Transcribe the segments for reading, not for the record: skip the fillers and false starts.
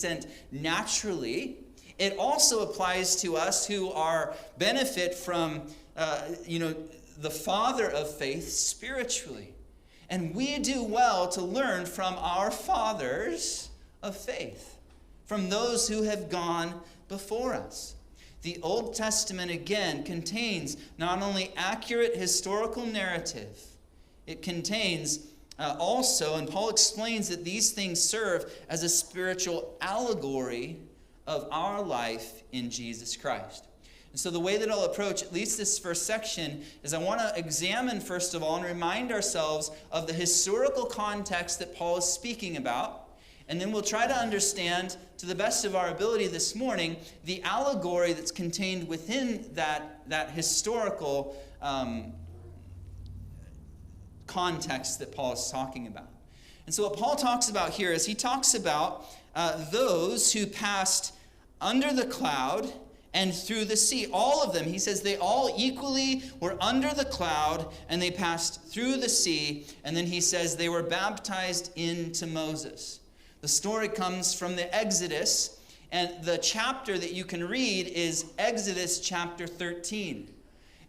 descent naturally, it also applies to us who benefit from, the father of faith spiritually. And we do well to learn from our fathers of faith, from those who have gone before us. The Old Testament, again, contains not only accurate historical narrative, it contains also, and Paul explains that these things serve as a spiritual allegory of our life in Jesus Christ. And so the way that I'll approach at least this first section is I want to examine, first of all, and remind ourselves of the historical context that Paul is speaking about. And then we'll try to understand, to the best of our ability this morning, the allegory that's contained within that historical context that Paul is talking about. And so what Paul talks about here is he talks about those who passed under the cloud and through the sea. All of them, he says, they all equally were under the cloud and they passed through the sea. And then he says they were baptized into Moses. The story comes from the Exodus, and the chapter that you can read is Exodus chapter 13.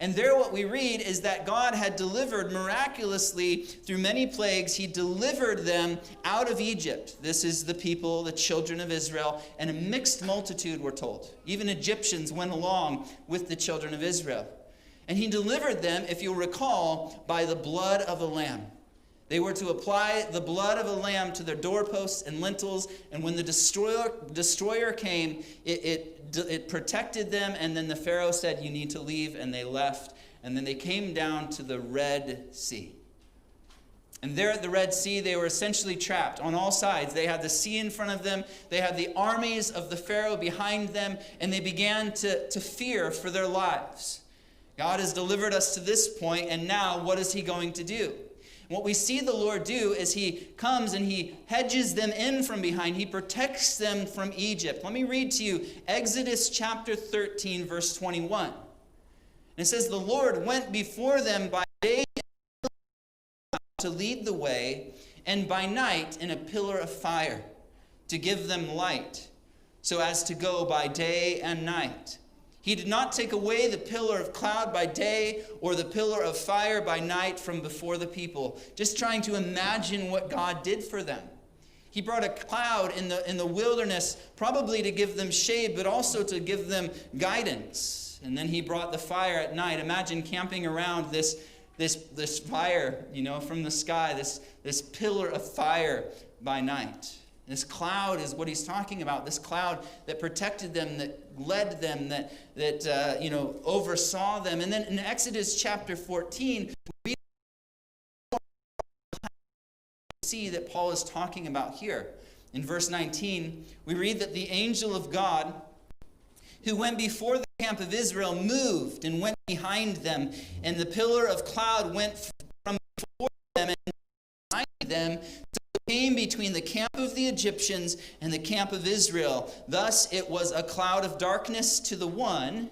And there what we read is that God had delivered miraculously through many plagues. He delivered them out of Egypt. This is the people, the children of Israel, and a mixed multitude, we're told. Even Egyptians went along with the children of Israel. And he delivered them, if you'll recall, by the blood of a lamb. They were to apply the blood of a lamb to their doorposts and lintels, and when the destroyer came, it protected them, and then the Pharaoh said, you need to leave, and they left. And then they came down to the Red Sea. And there at the Red Sea, they were essentially trapped on all sides. They had the sea in front of them. They had the armies of the Pharaoh behind them, and they began to fear for their lives. God has delivered us to this point, and now what is he going to do? What we see the Lord do is he comes and he hedges them in from behind. He protects them from Egypt. Let me read to you Exodus chapter 13, verse 21. And it says, the Lord went before them by day to lead the way, and by night in a pillar of fire to give them light, so as to go by day and night. He did not take away the pillar of cloud by day or the pillar of fire by night from before the people. Just trying to imagine what God did for them. He brought a cloud in the wilderness, probably to give them shade, but also to give them guidance. And then he brought the fire at night. Imagine camping around this fire, from the sky, this pillar of fire by night. This cloud is what he's talking about. This cloud that protected them, that led them, that oversaw them. And then in Exodus chapter 14, we see that Paul is talking about here. In verse 19, we read that the angel of God who went before the camp of Israel moved and went behind them, and the pillar of cloud went from before them and behind them, came between the camp of the Egyptians and the camp of Israel. Thus it was a cloud of darkness to the one.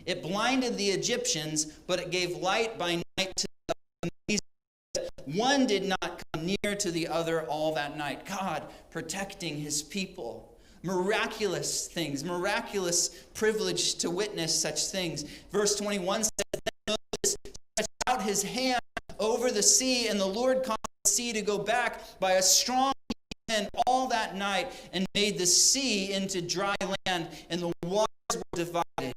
It blinded the Egyptians, but it gave light by night to the other. One did not come near to the other all that night. God protecting his people. Miraculous things, miraculous privilege to witness such things. Verse 21 says, then Moses stretched out his hand over the sea, and the Lord caused the sea to go back by a strong wind all that night, and made the sea into dry land, and the waters were divided.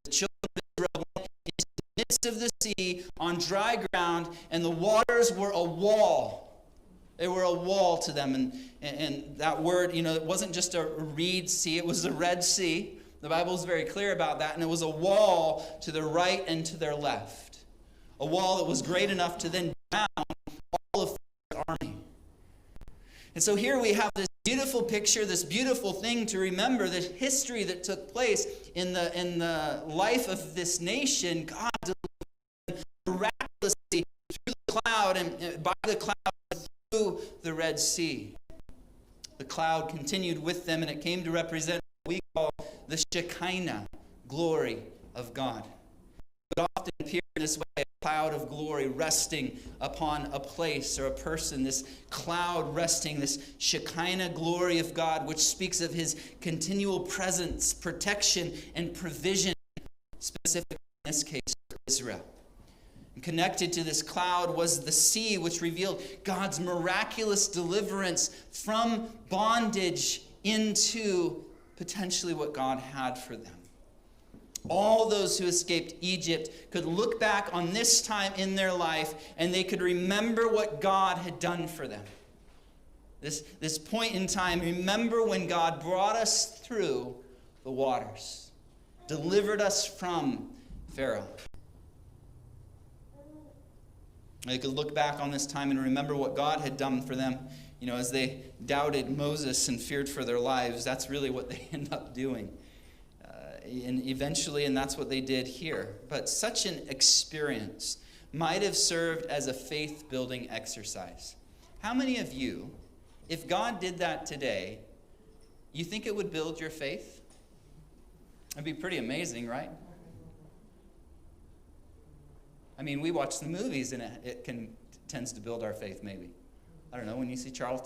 The children of Israel went into the midst of the sea on dry ground, and the waters were a wall. They were a wall to them. And that word, it wasn't just a reed sea, it was the Red Sea. The Bible is very clear about that. And it was a wall to their right and to their left. A wall that was great enough to then drown all of the army. And so here we have this beautiful picture, this beautiful thing to remember, this history that took place in the life of this nation. God delivered them miraculously through the cloud and by the cloud through the Red Sea. The cloud continued with them, and it came to represent what we call the Shekinah glory of God. It often appears in this way. cloud of glory resting upon a place or a person, this cloud resting, this Shekinah glory of God, which speaks of his continual presence, protection, and provision, specifically in this case for Israel. And connected to this cloud was the sea, which revealed God's miraculous deliverance from bondage into potentially what God had for them. All those who escaped Egypt could look back on this time in their life and they could remember what God had done for them. This point in time, remember when God brought us through the waters, delivered us from Pharaoh. They could look back on this time and remember what God had done for them. You know, as they doubted Moses and feared for their lives, that's really what they end up doing. And eventually, and that's what they did here. But such an experience might have served as a faith-building exercise. How many of you, if God did that today, you think it would build your faith? It'd be pretty amazing, right? I mean, we watch the movies and it tends to build our faith, maybe. I don't know, when you see Charlton